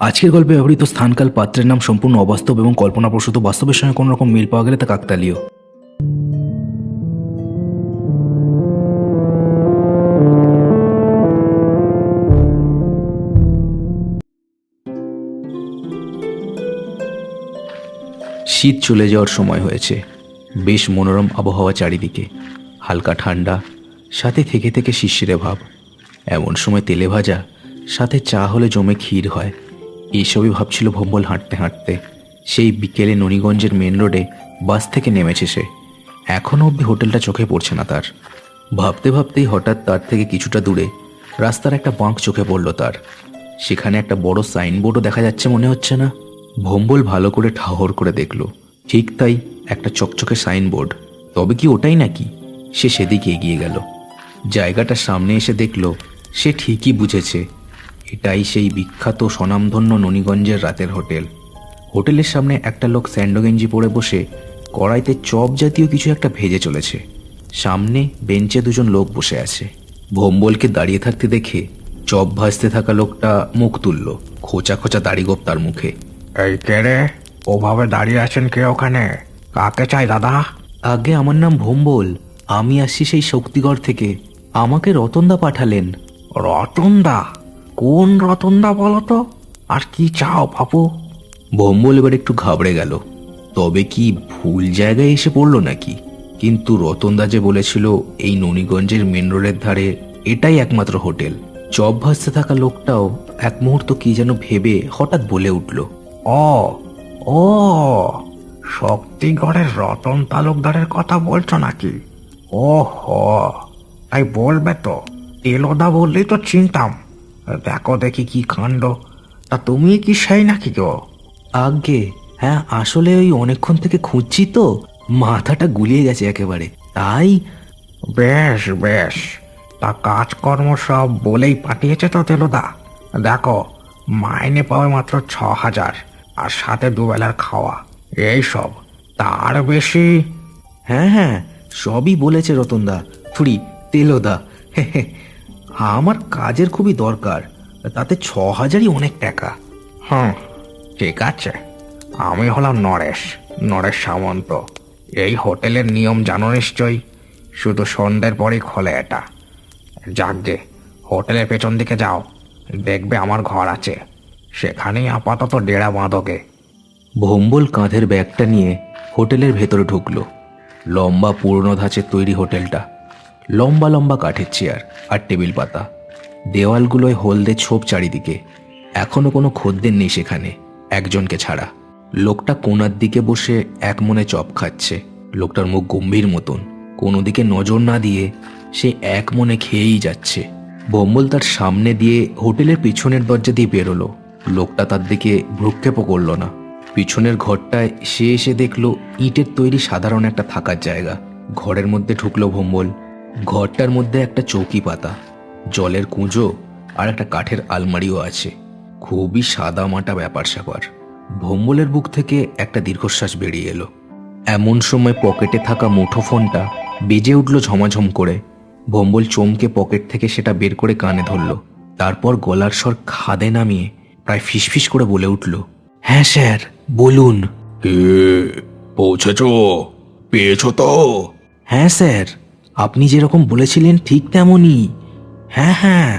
আজকের গল্পে ব্যবহৃত স্থানকাল পাত্রের নাম সম্পূর্ণ অবাস্তব এবং কল্পনাপ্রসূত। বাস্তবের সঙ্গে কোনো রকম মিল পাওয়া গেলে তা কাকতালীয়। শীত চলে যাওয়ার সময় হয়েছে। বেশ মনোরম আবহাওয়া চারিদিকে, হালকা ঠান্ডা, সাথে থেকে থেকে শিশিরে ভাব। এমন সময় তেলে ভাজা সাথে চা হলে জমে ক্ষীর হয়। এইসবই ভাবছিল ভম্বল হাঁটতে হাঁটতে। সেই বিকেলে ননীগঞ্জের মেন রোডে বাস থেকে নেমেছে সে। এখনও অবধি হোটেলটা চোখে পড়ছে না তার। ভাবতে ভাবতেই হঠাৎ তার থেকে কিছুটা দূরে রাস্তার একটা বাঁক চোখে পড়ল তার। সেখানে একটা বড় সাইনবোর্ডও দেখা যাচ্ছে মনে হচ্ছে না? ভম্বল ভালো করে ঠাহর করে দেখল। ঠিক তাই, একটা চকচকে সাইনবোর্ড। তবে কি ওটাই নাকি? সে সেদিকে এগিয়ে গেল। জায়গাটার সামনে এসে দেখল সে ঠিকই বুঝেছে, এটাই সেই বিখ্যাত স্বনামধন্য ননীগঞ্জের রাতের হোটেল। হোটেলের সামনে একটা লোক স্যান্ডো গেঞ্জি পরে বসে কড়াইতে চপ জাতীয় কিছু একটা ভেজে চলেছে। সামনে বেঞ্চে দুজন লোক বসে আছে। ভম্বলকে দাঁড়িয়ে থাকতে দেখে চপ ভাজতে থাকা লোকটা মুখ তুলল। খোঁচা খোঁচা দাড়িগোপ তার মুখে। এই কে রে? ওভাবে দাঁড়িয়ে আছেন কে ওখানে? কাকে চাই দাদা? আগে আমার নাম ভম্বল, আমি আসছি সেই শক্তিগড় থেকে। আমাকে রতনদা পাঠালেন। রতনদা? কোন রতনদা বলো তো? আর কি চাও বাবু? ভম্বল এবার একটু ঘাবড়ে গেল। তবে কি ভুল জায়গায় এসে পড়লো নাকি? কিন্তু রতনদা যে বলেছিল এই ননীগঞ্জের মেন রোডের ধারে এটাই একমাত্র হোটেল। চপ ভাজতে থাকা লোকটাও এক মুহূর্ত কি যেন ভেবে হঠাৎ বলে উঠল, ও ও শক্তিগড়ের রতন তালুকদারের কথা বলছো নাকি? ও হো, তাই বলবে তো। তেলোদা বললেই তো চিনতাম। দেখো দেখি কি কাণ্ড। তা তুমি কি সেই নাকি গো? আজ্ঞে হ্যাঁ, আসলে ওই অনেকক্ষণ থেকে খুঁজছি তো, মাথাটা গুলিয়ে গেছে একেবারে, তাই। বেশ বেশ, তা কাজকর্ম সব বলেই পাঠিয়েছে তো তেলোদা। দেখো, মাইনে পাবে মাত্র 6,000, আর সাথে দুবেলার খাওয়া, এই সব। তার বেশি? হ্যাঁ হ্যাঁ, সবই বলেছে রতনদা, থুড়ি তেলোদা। আমার কাজের খুবই দরকার, তাতে 6,000ই অনেক টাকা। হুম, ঠিক আছে। আমি হলাম নরেশ, নরেশ সামন্ত। এই হোটেলের নিয়ম জানো নিশ্চয়ই, শুধু সন্ধ্যের পরেই খোলে এটা। যাকগে, হোটেলের পেছন দিকে যাও, দেখবে আমার ঘর আছে, সেখানেই আপাতত ডেরা বাঁধোগে। ভম্বল কাঁধের ব্যাগটা নিয়ে হোটেলের ভেতরে ঢুকলো। লম্বা পুরনো ধাঁচের তৈরি হোটেলটা। লম্বা লম্বা কাঠের চেয়ার আর টেবিল পাতা। দেওয়ালগুলোয় হলদে ছোপ চারিদিকে। এখনো কোনো খদ্দের নেই সেখানে, একজনকে ছাড়া। লোকটা কোণার দিকে বসে এক মনে চপ খাচ্ছে। লোকটার মুখ গম্ভীর মতন, কোনো দিকে নজর না দিয়ে সে এক মনে খেয়েই যাচ্ছে। ভম্বল তার সামনে দিয়ে হোটেলের পিছনের দরজা দিয়ে বেরোলো। লোকটা তার দিকে ভ্রুক্ষেপও করল না। পিছনের ঘরটায় সে এসে দেখলো ইটের তৈরি সাধারণ একটা থাকার জায়গা। ঘরের মধ্যে ঢুকলো ভম্বল। ঘরটার মধ্যে একটা চৌকি পাতা, জলের কুঁজো আর একটা কাঠের আলমারিও আছে। খুবই সাদা মাটা ব্যাপার স্যাপার। ভম্বলের বুক থেকে একটা দীর্ঘশ্বাস বেরিয়ে এলো। এমন সময় পকেটে থাকা মুঠোফোনটা বেজে উঠল ঝমাঝম করে। ভম্বল চমকে পকেট থেকে সেটা বের করে কানে ধরল। তারপর গলার স্বর খাদে নামিয়ে প্রায় ফিসফিস করে বলে উঠল, হ্যাঁ স্যার, বলুন। কে? পৌঁছেছ? পেয়েছো তো? হ্যাঁ স্যার, আপনি যেরকম বলেছিলেন ঠিক তেমনই। হ্যাঁ হ্যাঁ,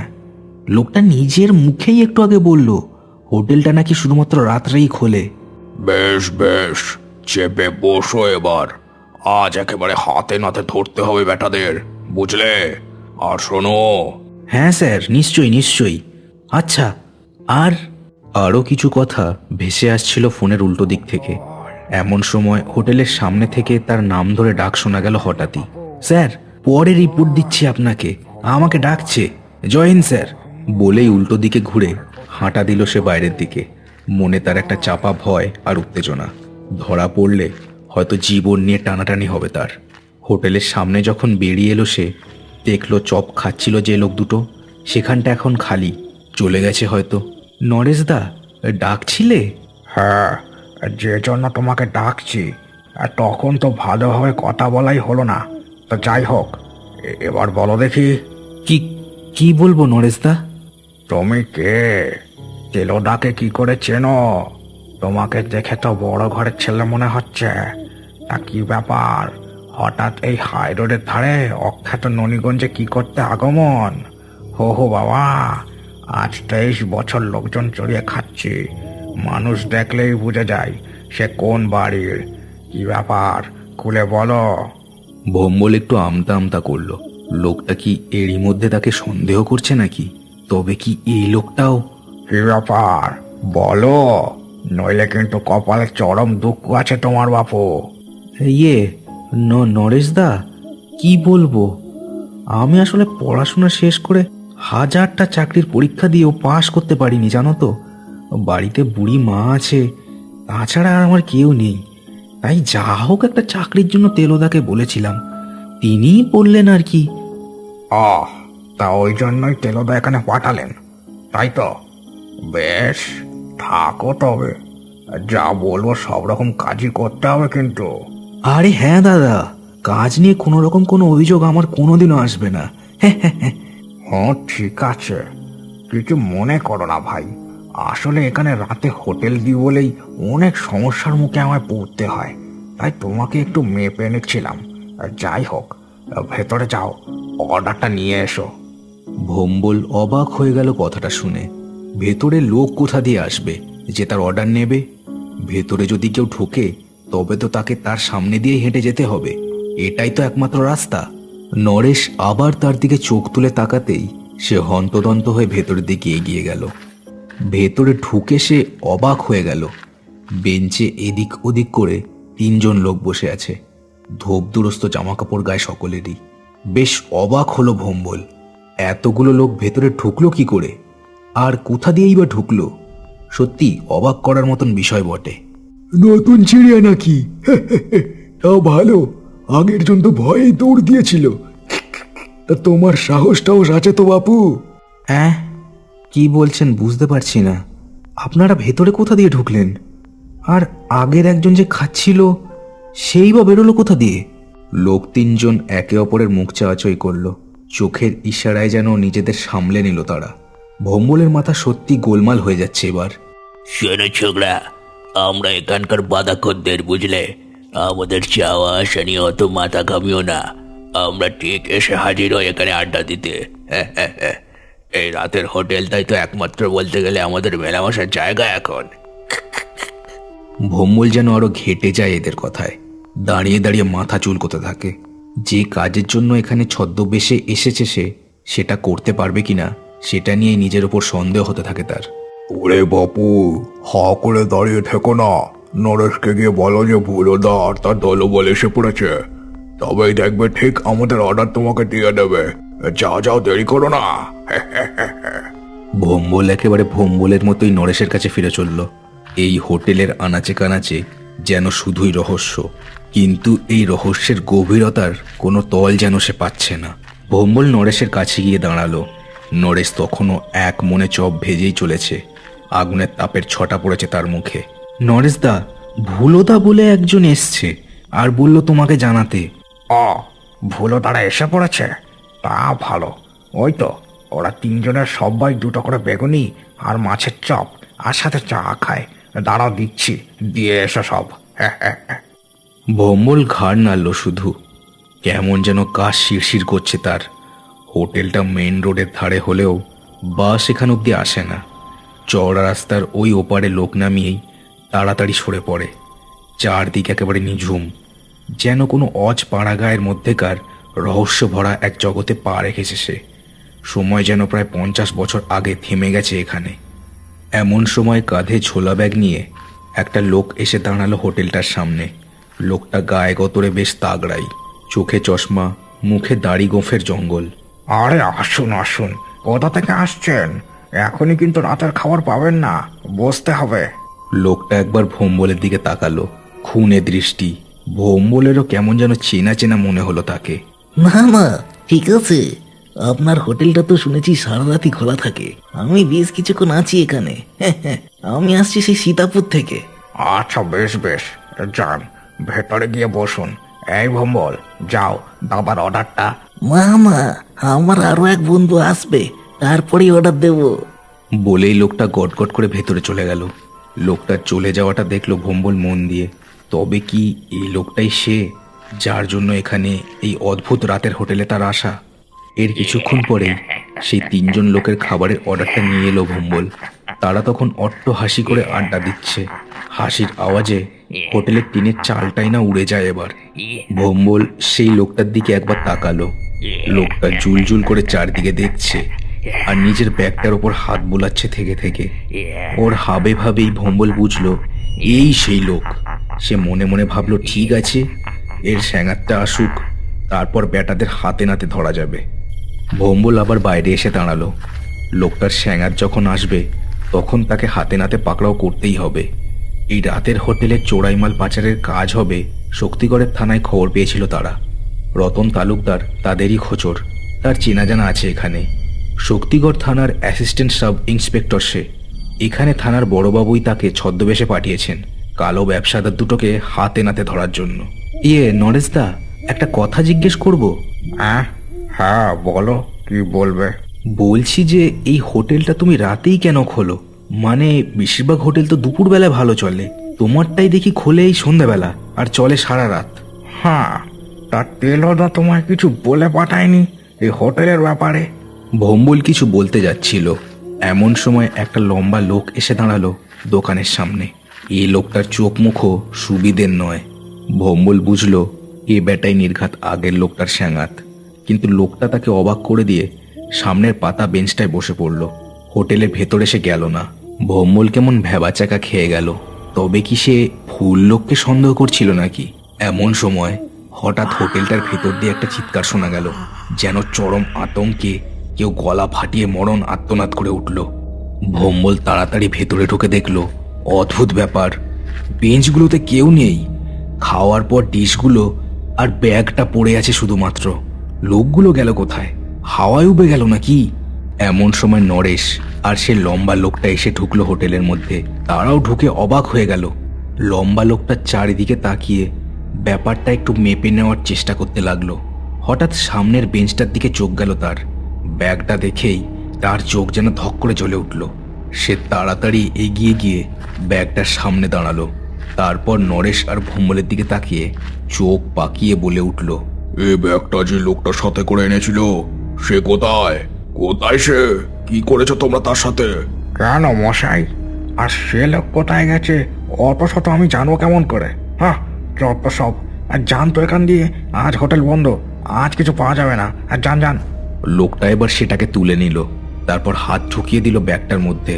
লোকটা নিজের মুখেই একটু আগে বলল হোটেলটা নাকি শুধুমাত্র রাত্রেই খোলে। বেশ বেশ, চেপে বসো এবার। আজ একেবারে হাতে নাতে ধরতে হবে বেটাদের, বুঝলে? আর শোনো। হ্যাঁ স্যার, নিশ্চয়ই নিশ্চয়ই। আচ্ছা, আর আরও কিছু কথা ভেসে আসছিল ফোনের উল্টো দিক থেকে। এমন সময় হোটেলের সামনে থেকে তার নাম ধরে ডাক শোনা গেল হঠাৎই। স্যার, পরে রিপোর্ট দিচ্ছি আপনাকে, আমাকে ডাকছে। জয় হিন্দ স্যার। বলেই উল্টো দিকে ঘুরে হাঁটা দিল সে বাইরের দিকে। মনে তার একটা চাপা ভয় আর উত্তেজনা। ধরা পড়লে হয়তো জীবন নিয়ে টানাটানি হবে তার। হোটেলের সামনে যখন বেরিয়ে এলো সে, দেখলো চপ খাচ্ছিল যে লোক দুটো, সেখানটা এখন খালি, চলে গেছে হয়তো। নরেশদা, ডাকছিলে? হ্যাঁ, যে জন্য তোমাকে ডাকছি, আর তখন তো ভালোভাবে কথা বলাই হলো না। তা যাই হোক, এবার বলো দেখি। কি কি বলবো নরেশদা? তুমি কে? তেলোদাকে কি করে চেনো? তোমাকে দেখে তো বড় ঘরের ছেলে মনে হচ্ছে। তা কি ব্যাপার, হঠাৎ এই হাই রোডের ধারে অখ্যাত ননীগঞ্জে কি করতে আগমন? হো বাবা, আজ 23 বছর লোকজন চড়িয়ে খাচ্ছি, মানুষ দেখলেই বুঝে যায় সে কোন বাড়ির। কি ব্যাপার, খুলে বলো। ভম্বল একটু আমতা আমতা করলো। লোকটা কি এরই মধ্যে তাকে সন্দেহ করছে নাকি? তবে কি এই লোকটাও? কি ব্যাপার বলো, নইলে কিন্তু কপালে চরম দুঃখ আছে তোমার বাপু। ইয়ে নরেশ দা, কি বলবো, আমি আসলে পড়াশোনা শেষ করে হাজারটা চাকরির পরীক্ষা দিয়েও পাশ করতে পারিনি, জানো তো। বাড়িতে বুড়ি মা আছে, তাছাড়া আর আমার কেউ নেই। তাই যা হোক একটা চাকরির জন্য তেলোদাকে বলেছিলাম, তিনিই বললেন আর কি। তা ওই জন্যই তেলোদা এখানে পাঠালেন, তাই তো? বেশ, থাকো তবে। যা বলবো সব রকম কাজই করতে হবে কিন্তু। আরে হ্যাঁ দাদা, কাজ নিয়ে কোনো রকম কোনো অভিযোগ আমার কোনোদিনও আসবে না। হ্যাঁ ঠিক আছে, কিছু মনে করো না ভাই। আসলে এখানে রাতে হোটেল দিই বলেই অনেক সমস্যার মুখে আমায় পড়তে হয়, তাই তোমাকে একটু মেপে নিচ্ছিলাম। যাই হোক, ভেতরে যাও, অর্ডারটা নিয়ে এসো। ভম্বল অবাক হয়ে গেল কথাটা শুনে। ভেতরে লোক কোথা দিয়ে আসবে যে তার অর্ডার নেবে? ভেতরে যদি কেউ ঢোকে তবে তো তাকে তার সামনে দিয়ে হেঁটে যেতে হবে, এটাই তো একমাত্র রাস্তা। নরেশ আবার তার দিকে চোখ তুলে তাকাতেই সে হন্তদন্ত হয়ে ভেতরের দিকে এগিয়ে গেল। ভেতরে ঢুকে সে অবাক হয়ে গেল। বেঞ্চে এদিক ওদিক করে 3 জন লোক বসে আছে, ধোপদুরস্ত জামাকাপড় গায়ে সকলেরই। বেশ অবাক হলো ভম্বল, এতগুলো লোক ভেতরে ঢুকলো কি করে, আর কোথা দিয়েই বা ঢুকলো? সত্যি অবাক করার মতন বিষয় বটে। নতুন চিড়িয়া নাকি? তাও ভালো, আগের জন তো ভয়ে দৌড় দিয়েছিল। তা তোমার সাহস টাহস আছে তো বাপু? হ্যাঁ, কি বলছেন বুঝতে পারছি না। আপনারা ভেতরে কোথা দিয়ে ঢুকলেন? আর আগের একজন যে খাচ্ছিল সেই বা বেরোলো কোথা দিয়ে? লোক 3 জন একে অপরের মুখ চাওয়াচই করলো, চোখের ইশারায় যেন নিজেদের সামলে নিল তারা। ভম্বলের মাথা সত্যি গোলমাল হয়ে যাচ্ছে এবার। শোনো ছোকরা, আমরা এখানকার বাঁধাকোদ্দের, বুঝলে? আমাদের চাওয়া আসা নিয়ে অত মাথা ঘামিও না, আমরা ঠিক এসে হাজির হই এখানে আড্ডা দিতে। এই রাতের হোটেলটাই তো একমাত্র বলতে গেলে আমাদের মেলামেশার জায়গা এখন। ভম্বল যেন আরো ঘেটে যায় এদের কথায়, দাঁড়িয়ে দাঁড়িয়ে মাথা চুলকোতে থাকে। যে কাজের জন্য এখানে ছদ্মবেশে এসেছে সে, সেটা করতে পারবে কিনা সেটা নিয়ে নিজের উপর সন্দেহ হতে থাকে তার। ওরে বাপু, হা করে দাঁড়িয়ে থেকো না। নরেশকে গিয়ে বলো যে ভুলোদা আর তার দলবল এসে পড়েছে, তবেই দেখবে ঠিক আমাদের অর্ডার তোমাকে দিয়ে দেবে। যাও দেরি করো না। ভম্বল একেবারে ভম্বলের মতোই নরেশের কাছে ফিরে চলল। এই হোটেলের আনাচে কানাচে যেন শুধুই রহস্য, কিন্তু এই রহস্যের গভীরতার কোনো তল যেন সে পাচ্ছে না। ভম্বল নরেশের কাছে গিয়ে দাঁড়ালো। নরেশ তখনও এক মনে চপ ভেজেই চলেছে, আগুনের তাপের ছটা পড়েছে তার মুখে। নরেশ দা, ভুলোদা বলে একজন এসছে আর বলল তোমাকে জানাতে। ভুলো তারা এসে পড়েছে, তা ভালো। ওই তো ওরা 3 জনের সবাই 2টো করে বেগুনি আর মাছের চপ আর সাথে চা খায়। দাঁড়াও দিচ্ছি, দিয়ে এসো সব। ভম্বল ঘাড় নাড়ল শুধু, কেমন যেন গা শিরশির করছে তার। হোটেলটা মেইন রোডের ধারে হলেও বাস এখান অব্দি আসে না। চওড়া রাস্তার ওই ওপারে লোক নামিয়েই তাড়াতাড়ি সরে পড়ে। চারদিক একেবারে নিঝুম, যেন কোনো অজ পাড়া গায়ের মধ্যেকার রহস্য ভরা এক জগতে পা রেখেছে সে। সময় যেন প্রায় 50 বছর আগে থেমে গেছে এখানে। এমন সময় কাঁধে ঝোলা ব্যাগ নিয়ে একটা লোক এসে দাঁড়ালো হোটেলটার সামনে। লোকটা গায়ে গতরে বেশ তাগড়াই, চোখে চশমা, মুখে দাড়ি গোঁফের জঙ্গল। আরে আসুন আসুন, কোথা থেকে আসছেন? এখনই কিন্তু রাতের খাবার পাবেন না, বসতে হবে। লোকটা একবার ভম্বলের দিকে তাকালো, খুনে দৃষ্টি। ভম্বলেরও কেমন যেন চেনা চেনা মনে হলো তাকে। না, ঠিক আছে। আপনার হোটেলটা তো শুনেছি সারা রাতই খোলা থাকে। আমি বেশ কিছুক্ষণ আছি এখানে। আমি আসছি সেই সীতাপুর থেকে। আচ্ছা বেশ বেশ, যান ভেতরে গিয়ে বসুন। এই ভম্বল, যাও দাবার অর্ডারটা। মা, আমার আরো এক বন্ধু আসবে, তারপরেই অর্ডার দেব। বলেই লোকটা গটগট করে ভেতরে চলে গেল। লোকটার চলে যাওয়াটা দেখলো ভম্বল মন দিয়ে। তবে কি এই লোকটাই সে, যার জন্য এখানে এই অদ্ভুত রাতের হোটেলে তার আসা? এর কিছুক্ষণ পরেই সেই 3 জন লোকের খাবারের অর্ডারটা নিয়ে এলো ভম্বল। তারা তখন অট্ট হাসি করে আড্ডা দিচ্ছে। হাসির আওয়াজে হোটেলের টিনের চালটাই না উড়ে যায়। এবার ভম্বল সেই লোকটার দিকে একবার তাকালো। লোকটা জুলজুল করে চারদিকে দেখছে আর নিজের ব্যাগটার ওপর হাত বোলাচ্ছে থেকে থেকে। ওর হাবে ভাবেই ভম্বল বুঝলো এই সেই লোক। সে মনে মনে ভাবলো, ঠিক আছে, এর স্যাঙারটা আসুক, তারপর ব্যাটাদের হাতে নাতে ধরা যাবে। ভম্বল আবার বাইরে এসে দাঁড়ালো। লোকটার স্যাঙার যখন আসবে তখন তাকে হাতে নাতে পাকড়াও করতেই হবে। এই রাতের হোটেলে চোরাইমাল পাচারের কাজ হবে শক্তিগড়ের থানায় খবর পেয়েছিল তারা। রতন তালুকদার তাদেরই খোঁচর, তার চেনা জানা আছে এখানে। শক্তিগড় থানার অ্যাসিস্ট্যান্ট সাব ইন্সপেক্টর সে। এখানে থানার বড়বাবুই তাকে ছদ্মবেশে পাঠিয়েছেন কালো ব্যবসাদার দুটোকে হাতে নাতে ধরার জন্য। নরেশদা, একটা কথা জিজ্ঞেস করব? হ্যাঁ বলো, কি বলবে? বলছি যে এই হোটেলটা তুমি রাতেই কেন খোলো? মানে বেশিরভাগ হোটেল তো দুপুরবেলা ভালো চলে, তোমারটাই দেখি খোলে এই সন্ধ্যাবেলা আর চলে সারা রাত। হ্যাঁ, তার তেলদা তোমায় কিছু বলে পাঠায়নি এই হোটেলের ব্যাপারে? ভম্বল কিছু বলতে যাচ্ছিল, এমন সময় একটা লম্বা লোক এসে দাঁড়ালো দোকানের সামনে। এই লোকটার চোখ মুখও সুবিধের নয়। ভম্বল বুঝলো এ বেটাই নির্ঘাত আগের লোকটার স্যাঙাত। কিন্তু লোকটা তাকে অবাক করে দিয়ে সামনের পাতা বেঞ্চটায় বসে পড়ল। হোটেলের ভেতরে সে গেল না। ভম্বল কেমন ভ্যাবাচাকা খেয়ে গেল। তবে কি সে ভুল লোককে সন্দেহ করছিল নাকি? এমন সময় হঠাৎ হোটেলটার ভেতর দিয়ে একটা চিৎকার শোনা গেল, যেন চরম আতঙ্কে কেউ গলা ফাটিয়ে মরণ আর্তনাদ করে উঠল। ভম্বল তাড়াতাড়ি ভেতরে ঢুকে দেখল অদ্ভুত ব্যাপার। বেঞ্চগুলোতে কেউ নেই, খাওয়ার পর ডিশগুলো আর ব্যাগটা পড়ে আছে শুধুমাত্র। লোকগুলো গেল কোথায়? হাওয়ায় উবে গেল নাকি? এমন সময় নরেশ আর সে লম্বা লোকটা এসে ঢুকলো হোটেলের মধ্যে। তারাও ঢুকে অবাক হয়ে গেল। লম্বা লোকটা চারিদিকে তাকিয়ে ব্যাপারটা একটু মেপে নেওয়ার চেষ্টা করতে লাগলো। হঠাৎ সামনের বেঞ্চটার দিকে চোখ গেল তার। ব্যাগটা দেখেই তার চোখ যেন ধক করে জ্বলে উঠল। সে তাড়াতাড়ি এগিয়ে গিয়ে ব্যাগটার সামনে দাঁড়ালো। তারপর নরেশ আর ভম্বলের দিকে তাকিয়ে চোখ পাকিয়ে বলে উঠল, এই ব্যাগটা যে লোকটার সাথে করে এনেছিল সে কোথায়? কোথায় সে? কি করেছো তোমরা তার সাথে? কেন মশাই, আর সে লোক কোথায় গেছে অত শত আমি জানবো কেমন করে? হ্যাঁ, যত সব। আর যান তো এখান দিয়ে, আজ হোটেল বন্ধ, আজ কিছু পাওয়া যাবে না। আর যান যান। লোকটা এবার সেটাকে তুলে নিল। তারপর হাত ঢুকিয়ে দিল ব্যাগটার মধ্যে।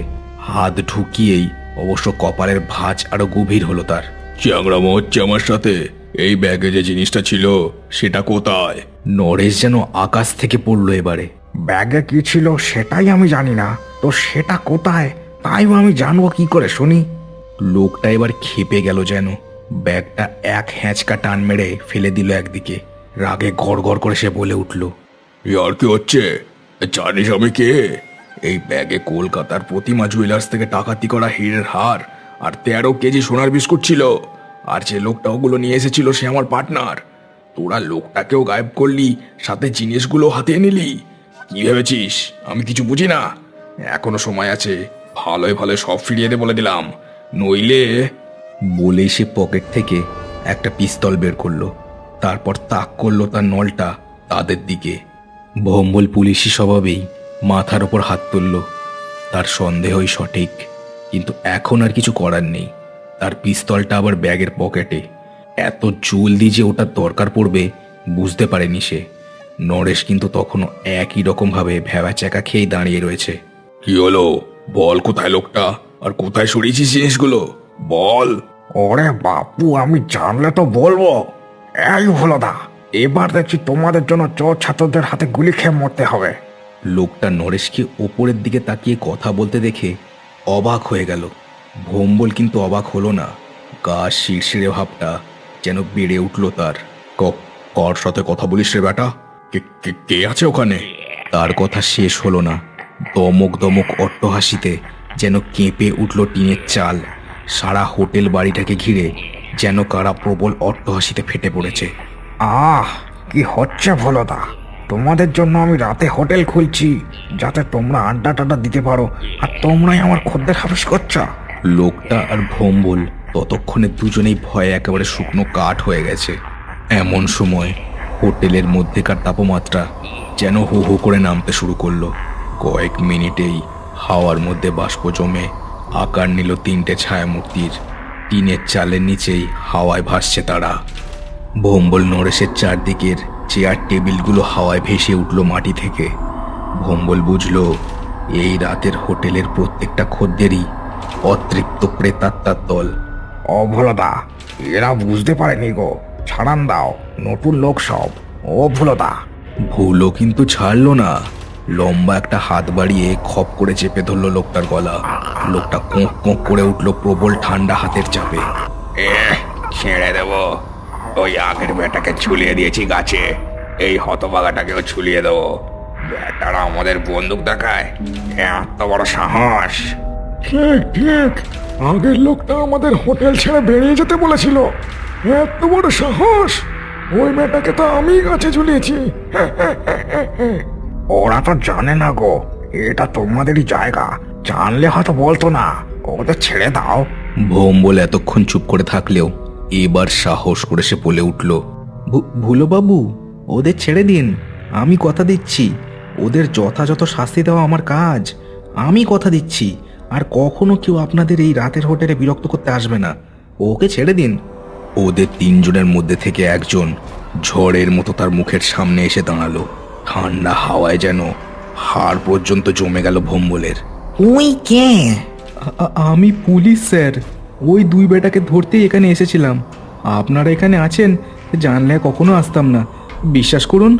হাত ঢুকিয়েই অবশ্য কপালের ভাঁজ আরো গভীর হলো তার। চ্যাংরামো হচ্ছে আমার সাথে। এই ব্যাগে যে জিনিসটা ছিল সেটা কোথায়? নরেশ যেন আকাশ থেকে পড়লো এবারে। ব্যাগে কি ছিল সেটাই আমি জানি না, তো সেটা কোথায় তাই আমি জানবো কি করে শুনি? লোকটা এবার খেপে গেল যেন। ব্যাগটা এক হ্যাঁচকা টান মেরে ফেলে দিল একদিকে। রাগে গড়গড় করে সে বলে উঠল, আর কি হচ্ছে? জানিস আমি কে? এই ব্যাগে কলকাতার প্রতিমা জুয়েলার্স থেকে ডাকাতি করা হীরের হার আর 13 কেজি সোনার বিস্কুট ছিল। আর যে লোকটা ওগুলো নিয়ে এসেছিল সে আমার পার্টনার। তোরা লোকটাকেও গায়েব করলি, সাথে জিনিসগুলো হাতিয়ে নিলি। কি ভেবেছিস আমি কিছু বুঝি না? এখনো সময় আছে, ভালোই ভালো সব ফিরিয়ে দে বলে দিলাম, নইলে। বলেই সে পকেট থেকে একটা পিস্তল বের করলো। তারপর তাক করলো তার নলটা তাদের দিকে। ভম্বল পুলিশি স্বভাবেই মাথার ওপর হাত তুলল। তার সন্দেহই সঠিক, কিন্তু এখন আর কিছু করার নেই। তার পিস্তলটা আবার ব্যাগের পকেটে। এত জলদি যে ওটার দরকার পড়বে বুঝতে পারেনি সে। নরেশ কিন্তু তখনও একই রকমভাবে ভ্যাবাচ্যাকা খেয়েই দাঁড়িয়ে রয়েছে। কি হলো? বল, কোথায় লোকটা আর কোথায় সরিয়েছিস জিনিসগুলো? বল। ওরে বাপু, আমি জানলে তো বলবো। এই ভোলাদা, এবার দেখছি তোমাদের জন্য চোর ছাত্রদের হাতে গুলি খেয়ে মরতে হবে। লোকটা নরেশকে ওপরের দিকে তাকিয়ে কথা বলতে দেখে অবাক হয়ে গেল। ভম্বল কিন্তু অবাক হলো না। গা শিরশিরে ভাবটা যেন বেড়ে উঠল তার। কার সাথে কথা বলিস রে বেটা? কে আছে ওখানে? তার কথা শেষ হলো না। দমক দমক অট্টহাসিতে যেন কেঁপে উঠল টিনের চাল। সারা হোটেল বাড়িটাকে ঘিরে যেন কারা প্রবল অট্টহাসিতে ফেটে পড়েছে। কি হচ্ছে ভোলাদা? তোমাদের জন্য আমি রাতে হোটেল খুলছি, যাতে তোমরা আড্ডা টাড্ডা দিতে পারো, আর তোমরাই আমার খদ্দের হাফিস করছো। লোকটা আর ভোম্বল ততক্ষণে দুজনেই ভয়ে একেবারে শুকনো কাঠ হয়ে গেছে। এমন সময় হোটেলের মধ্যেকার তাপমাত্রা যেন হু হু করে নামতে শুরু করলো। কয়েক মিনিটেই হাওয়ার মধ্যে বাষ্প জমে আকার নিল তিনটে ছায়ামূর্তির। টিনের চালের নিচেই হাওয়ায় ভাসছে তারা। ভোম্বল নরেশের চারদিকের চেয়ার টেবিলগুলো হাওয়ায় ভেসে উঠল মাটি থেকে। ভোম্বল বুঝলো এই রাতের হোটেলের প্রত্যেকটা খদ্দেরই অতৃপ্ত প্রেতাত্মার দল। অভুলতা, এরা বুঝতে পারেনি গো, ছাড়ান দাও, নতুন লোক সব। অভুলতা। ভুলও কিন্তু ছাড়লো না। লম্বা একটা হাত বাড়িয়ে খপ করে চেপে ধরলো লোকটার গলা। লোকটা কোঁক কোঁক করে উঠলো প্রবল ঠান্ডা হাতের চাপে। ছেড়ে দেবো? ওই আগের বেটাকে ঝুলিয়ে দিয়েছি গাছে, এই হতভাগাটাকেও ঝুলিয়ে দেবো। বেটারা আমাদের বন্দুক দেখায়, এত বড় সাহস! ঠিক ঠিক, আগের লোকটা আমাদের হোটেল ছেড়ে বেরিয়ে যেতে বলেছিল। এত বড় সাহস! ওই মেয়েটাকে তো আমি গাছে ঝুলিয়েছি। ওরা তো জানে না গো, এটা তোমাদেরই জায়গা। জানলে হয়তো বলতো না। ওদের ছেড়ে দাও। ভোম্বল এতক্ষণ চুপ করে থাকলেও এবার সাহস করে সে বলে উঠল, ভুলো বাবু, ওদের ছেড়ে দিন। আমি কথা দিচ্ছি, ওদের যথাযথ শাস্তি দেওয়া আমার কাজ। আমি কথা দিচ্ছি, আর কখনো কেউ আপনাদের এই রাতের হোটেলে বিরক্ত করতে আসবে না। ওকে ছেড়ে দিন। ওদের তিনজনের মধ্যে থেকে একজন ঝড়ের মতো তার মুখের সামনে এসে দাঁড়ালো। ঠান্ডা হাওয়ায় যেন হাড় পর্যন্ত জমে গেল ভোম্বলের। তুই কে? আমি পুলিশ স্যার। ওই দুই বেটাকে ধরতেই এখানে এসেছিলাম। আপনারা এখানে আছেন জানলে কখনো আসতাম না, বিশ্বাস করুন।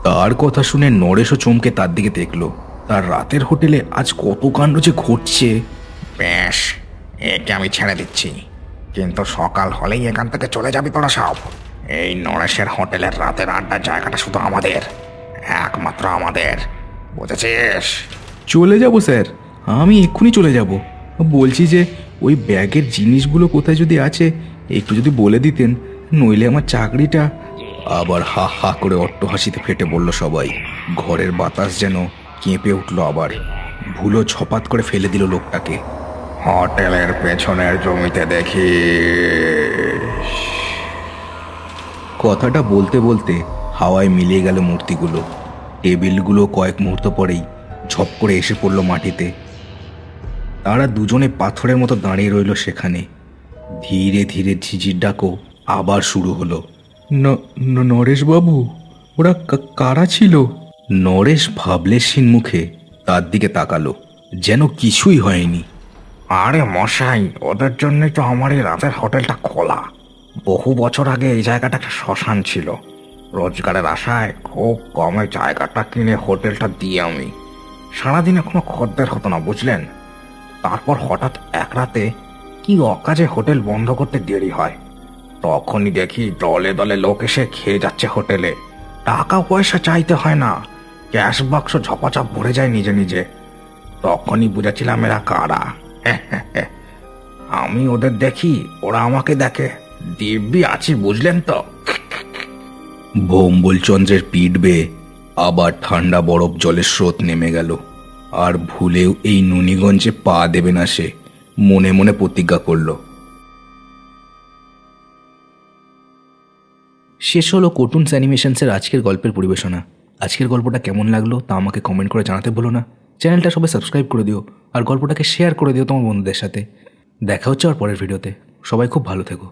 তার কথা শুনে নরেশও চমকে তার দিকে দেখলো। তার রাতের হোটেলে আজ কত কাণ্ড যে ঘটছে। বেশ, একে আমি ছেড়ে দিচ্ছি, কিন্তু সকাল হলেই এখান থেকে চলে যাবি তোরা সব। এই নরেশের হোটেলের রাতের আড্ডার জায়গাটা শুধু আমাদের, একমাত্র আমাদের, বুঝেছিস? চলে যাব স্যার, আমি এক্ষুনি চলে যাব। বলছি যে ওই ব্যাগের জিনিসগুলো কোথায় যদি আছে একটু যদি বলে দিতেন, নইলে আমার চাকরিটা। আবার হা হা করে অট্টহাসিতে ফেটে বলল সবাই। ঘরের বাতাস যেন কেঁপে উঠল আবার। ভুলো ছপাত করে ফেলে দিল লোকটাকে। হোটেলের পেছনের জমিতে দেখি। কথাটা বলতে বলতে হাওয়ায় মিলিয়ে গেল মূর্তিগুলো। টেবিলগুলো কয়েক মুহূর্ত পরেই ঝপ করে এসে পড়ল মাটিতে। তারা দুজনে পাথরের মতো দাঁড়িয়ে রইল সেখানে। ধীরে ধীরে ঝিঝির ডাকও আবার শুরু হলো। নরেশবাবু, ওরা কারা ছিল? নরেশ ভাবলেশহীন মুখে তার দিকে তাকালো, যেন কিছুই হয়নি। আরে মশাই, ওদের জন্যই তো আমার এই রাতের হোটেলটা খোলা। বহু বছর আগে এই জায়গাটা একটা শ্মশান ছিল। রোজগারের আশায় খুব কমে জায়গাটা কিনে হোটেলটা দিয়ে আমি। সারাদিনে কোনো খদ্দের হতো না, বুঝলেন। তারপর হঠাৎ এক রাতে কি অকাজে হোটেল বন্ধ করতে দেরি হয়। তখনই দেখি দলে দলে লোক এসে খেয়ে যাচ্ছে হোটেলে। টাকা পয়সা চাইতে হয় না, ক্যাশ বাক্স ঝপাঝপ ভরে যায় নিজে নিজে। তখনই বুঝেছিলাম এরা কারা। আমি ওদের দেখি, ওরা আমাকে দেখে। দিব্যি আছি, বুঝলেন তো। ভোম্বল চন্দ্রের পিঠ বেয়ে আবার ঠান্ডা বরফ জলের স্রোত নেমে গেল। আর ভুলেও এই নুনিগঞ্জে পা দেবে না সে, মনে মনে প্রতিজ্ঞা করল। শেষ হলো কার্টুনস অ্যানিমেশনসের আজকের গল্পের পরিবেশনা। আজকের গল্পটা কেমন লাগলো তা আমাকে কমেন্ট করে জানাতে ভুলো না। চ্যানেলটা সবাই সাবস্ক্রাইব করে দিও, আর গল্পটাকে শেয়ার করে দিও তোমার বন্ধুদের সাথে। দেখা হচ্ছে আর পরের ভিডিওতে। সবাই খুব ভালো থেকো।